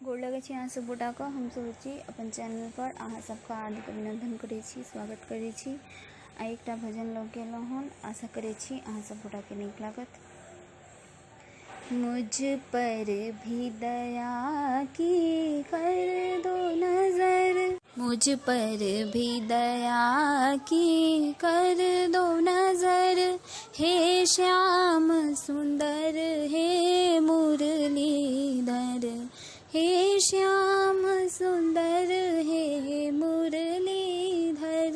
गोड़ लगै छी अहाँ सब गोटा के। हम सोची अपन चैनल पर अहाँ सबका हार्दिक अभिनंदन करै छी, स्वागत करै छी। आइ एकटा भजन लऽ के एलहुँ हन, आशा करै छी अहाँ सब गोटा के नीक लागत। मुझ पर भी दया की कर दो नजर, मुझ पर भी दया की कर दो नजर, हे श्याम सुंदर हे मुरलीधर, हे श्याम सुंदर हे मुरलीधर,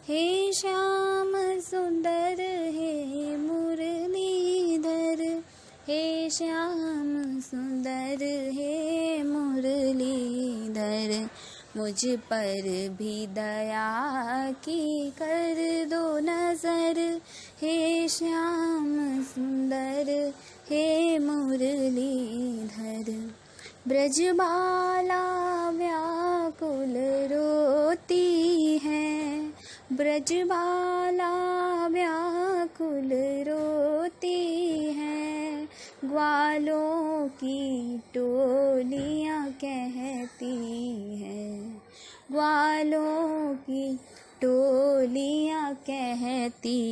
हे श्याम सुंदर हे मुरलीधर, हे श्याम सुंदर हे मुरलीधर। मुझ पर भी दया की कर दो नजर, हे श्याम सुंदर हे मुरलीधर। ब्रजबाला व्याकुल रोती है, ब्रजबाला व्याकुल रोती है, ग्वालों की टोलियाँ कहती हैं, ग्वालों की टोलियाँ कहती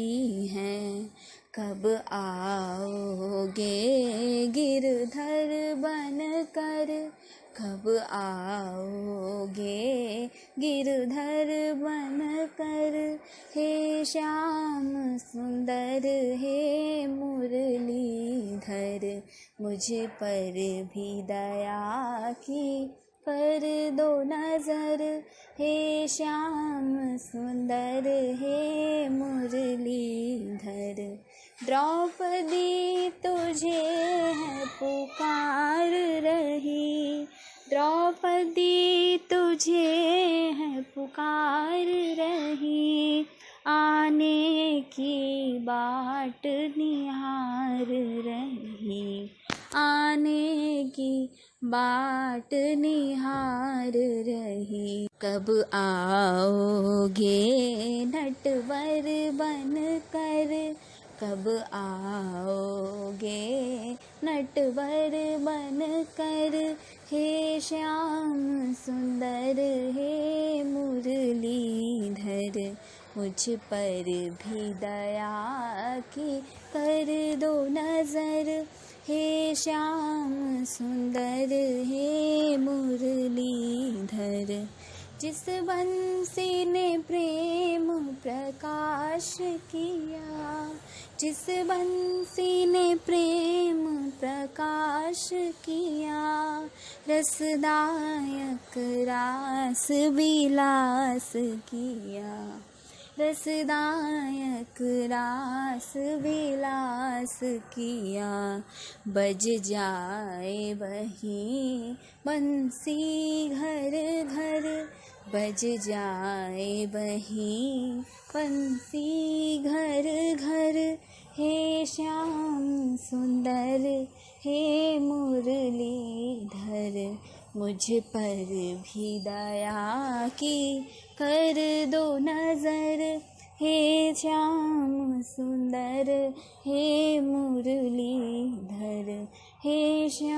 हैं, कब आओगे गिरधर बनकर, कब आओगे गिरधर बनकर, हे श्याम सुंदर हे मुरलीधर। मुझ पर भी दया की कर दो नजर, हे श्याम सुंदर हे मुरलीधर। द्रौपदी तुझे है पुकार रही, द्रौपदी तुझे है पुकार रही, आने की बाट निहार रही, आने की बाट निहार रही। कब आओगे नटवर बनकर, कब आओगे नटवर बनकर, हे श्याम सुंदर हे मुरलीधर। मुझ पर भी दया की कर दो नजर, हे श्याम सुंदर हे मुरलीधर। जिस बंसी ने प्रेम प्रकाश किया, जिस बंसी ने प्रेम प्रकाश किया, रसदायक रास विलास किया, रसदायक रास विलास किया, बज जाए वहीं बंसी घर घर, बज जाए वहीं बंसी घर घर, हे श्याम सुंदर हे मुरलीधर। मुझ पर भी दया की कर दो नजर, हे श्याम सुंदर हे मुरलीधर, हे श्याम